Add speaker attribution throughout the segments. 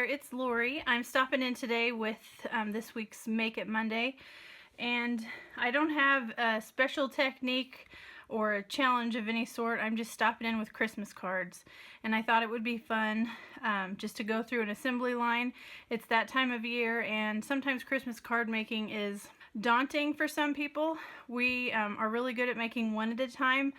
Speaker 1: it's Laurie. I'm stopping in today with this week's Make It Monday, and I don't have a special technique or a challenge of any sort. I'm just stopping in with Christmas cards, and I thought it would be fun just to go through an assembly line. It's that time of year, and sometimes Christmas card making is daunting for some people. We are really good at making one at a time,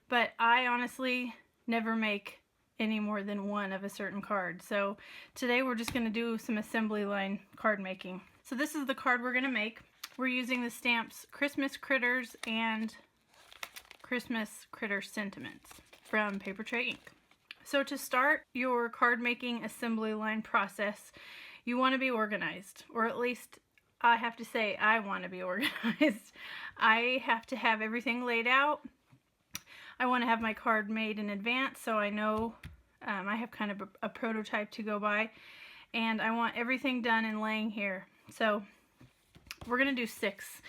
Speaker 1: but I honestly never make any more than one of a certain card. So today we're just going to do some assembly line card making. So this is the card we're going to make. We're using the stamps Christmas Critters and Christmas Critter Sentiments from Paper Tray Ink. So to start your card making assembly line process, you want to be organized, or at least I have to say I want to be organized. I have to have everything laid out. I want to have my card made in advance so I know I have kind of a prototype to go by, and I want everything done and laying here. So we're going to do 6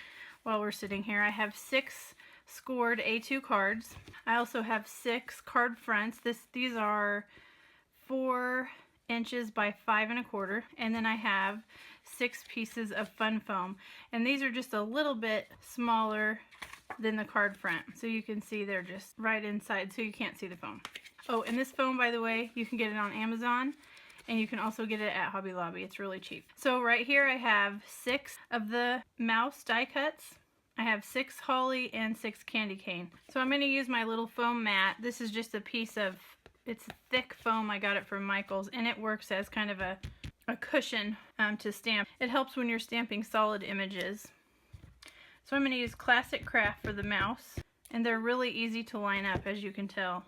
Speaker 1: while we're sitting here. I have 6 scored A2 cards. I also have 6 card fronts. These are 4 inches by 5 1/4, and then I have 6 pieces of fun foam, and these are just a little bit smaller than the card front, so you can see they're just right inside, so you can't see the foam. Oh, and this foam, by the way, you can get it on Amazon, and you can also get it at Hobby Lobby. It's really cheap. So right here I have 6 of the mouse die cuts. I have 6 holly and 6 candy cane. So I'm going to use my little foam mat. This is just a piece of, it's thick foam. I got it from Michael's, and it works as kind of a cushion to stamp. It helps when you're stamping solid images. So I'm going to use Classic Craft for the mouse, and they're really easy to line up, as you can tell.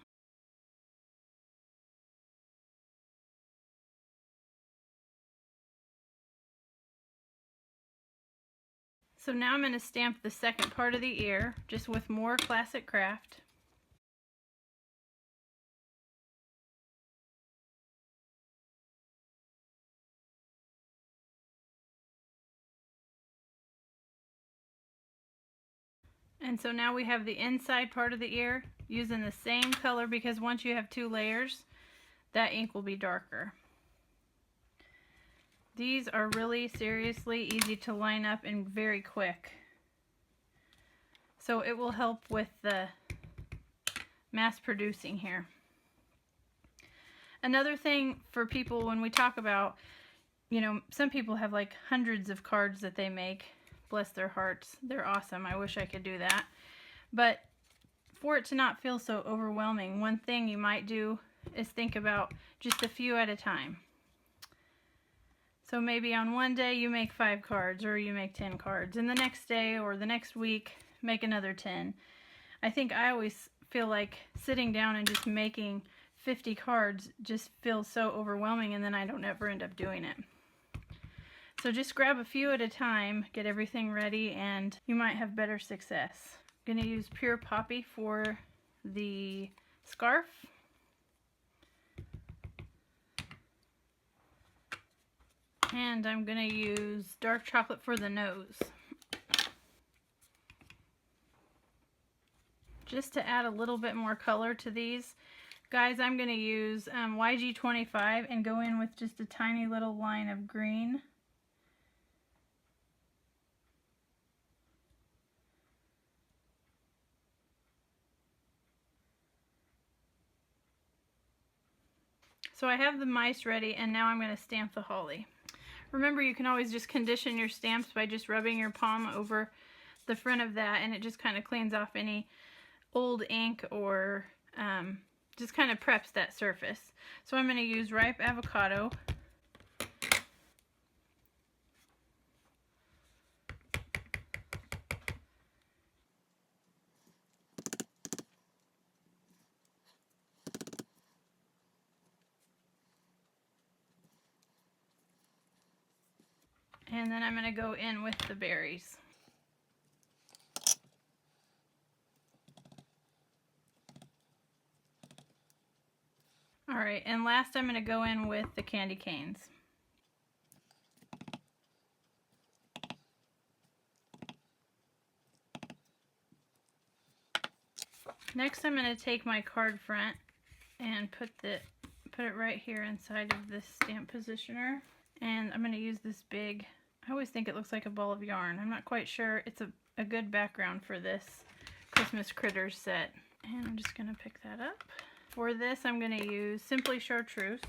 Speaker 1: So now I'm going to stamp the second part of the ear, just with more Classic Craft. And so now we have the inside part of the ear using the same color, because once you have 2 layers, that ink will be darker. These are really seriously easy to line up and very quick. So it will help with the mass producing here. Another thing for people when we talk about, you know, some people have like hundreds of cards that they make. Bless their hearts. They're awesome. I wish I could do that. But for it to not feel so overwhelming, one thing you might do is think about just a few at a time. So maybe on one day you make 5 cards, or you make 10 cards, and the next day or the next week make another 10. I think I always feel like sitting down and just making 50 cards just feels so overwhelming, and then I don't ever end up doing it. So just grab a few at a time, get everything ready, and you might have better success. I'm going to use Pure Poppy for the scarf. And I'm going to use dark chocolate for the nose. Just to add a little bit more color to these, guys, I'm going to use YG25 and go in with just a tiny little line of green. So I have the mice ready, and now I'm going to stamp the holly. Remember, you can always just condition your stamps by just rubbing your palm over the front of that, and it just kind of cleans off any old ink, or just kind of preps that surface. So I'm going to use ripe avocado. And then I'm going to go in with the berries. Alright, and last I'm going to go in with the candy canes. Next I'm going to take my card front and put it right here inside of this stamp positioner. And I'm going to use this big, I always think it looks like a ball of yarn. I'm not quite sure. It's a good background for this Christmas Critters set. And I'm just going to pick that up. For this, I'm going to use Simply Chartreuse.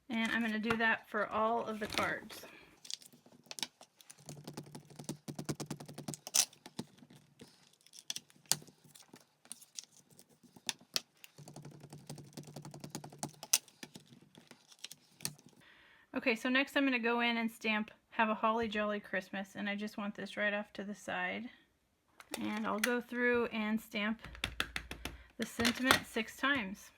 Speaker 1: And I'm going to do that for all of the cards. Okay, so next I'm going to go in and stamp Have a Holly Jolly Christmas, and I just want this right off to the side. And I'll go through and stamp the sentiment 6 times.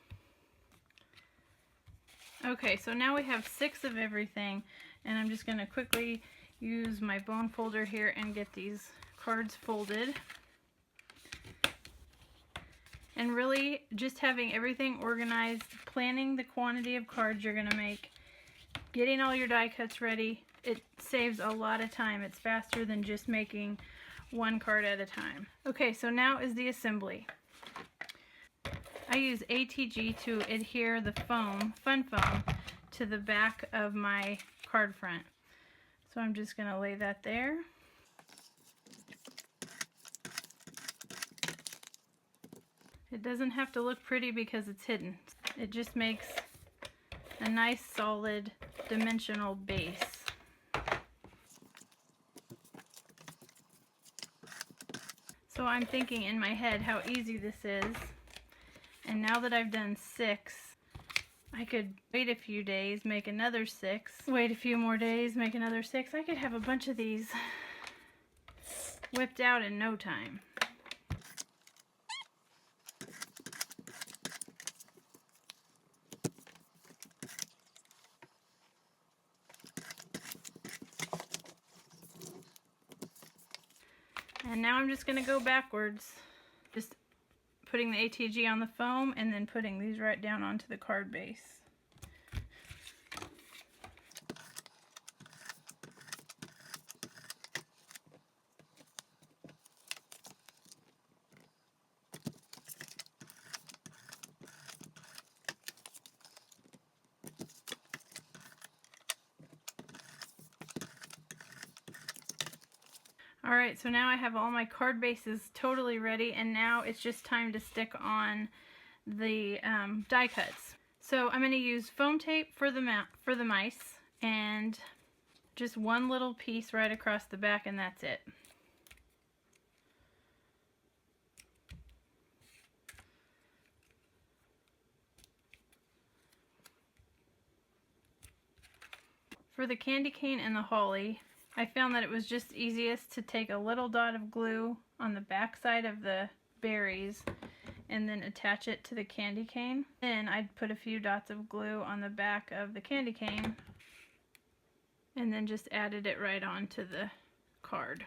Speaker 1: Okay, so now we have 6 of everything, and I'm just going to quickly use my bone folder here and get these cards folded. And really just having everything organized, planning the quantity of cards you're going to make, getting all your die cuts ready, it saves a lot of time. It's faster than just making one card at a time. Okay, so now is the assembly. I use ATG to adhere the foam, fun foam, to the back of my card front. So I'm just going to lay that there. It doesn't have to look pretty because it's hidden. It just makes a nice solid dimensional base. So I'm thinking in my head how easy this is. And now that I've done 6, I could wait a few days, make another 6, wait a few more days, make another 6. I could have a bunch of these whipped out in no time. And now I'm just going to go backwards, just putting the ATG on the foam and then putting these right down onto the card base. Alright, so now I have all my card bases totally ready, and now it's just time to stick on the die cuts. So I'm going to use foam tape for the mice, and just one little piece right across the back, and that's it. For the candy cane and the holly, I found that it was just easiest to take a little dot of glue on the back side of the berries and then attach it to the candy cane. Then I'd put a few dots of glue on the back of the candy cane and then just added it right onto the card.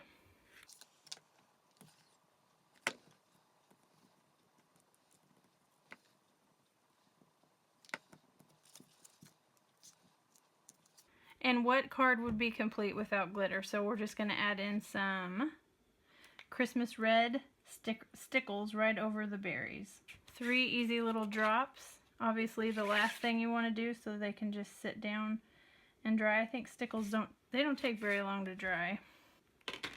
Speaker 1: And what card would be complete without glitter? So we're just going to add in some Christmas red stickles right over the berries. 3 easy little drops. Obviously the last thing you want to do so they can just sit down and dry. I think stickles don't take very long to dry,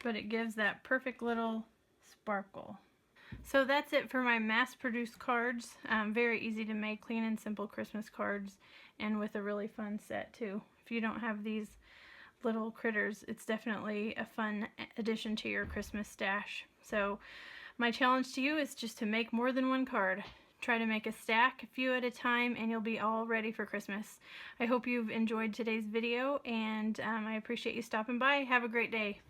Speaker 1: but it gives that perfect little sparkle. So that's it for my mass-produced cards. Very easy to make, clean and simple Christmas cards, and with a really fun set too. If you don't have these little critters, it's definitely a fun addition to your Christmas stash. So my challenge to you is just to make more than one card. Try to make a stack, a few at a time, and you'll be all ready for Christmas. I hope you've enjoyed today's video, and I appreciate you stopping by. Have a great day.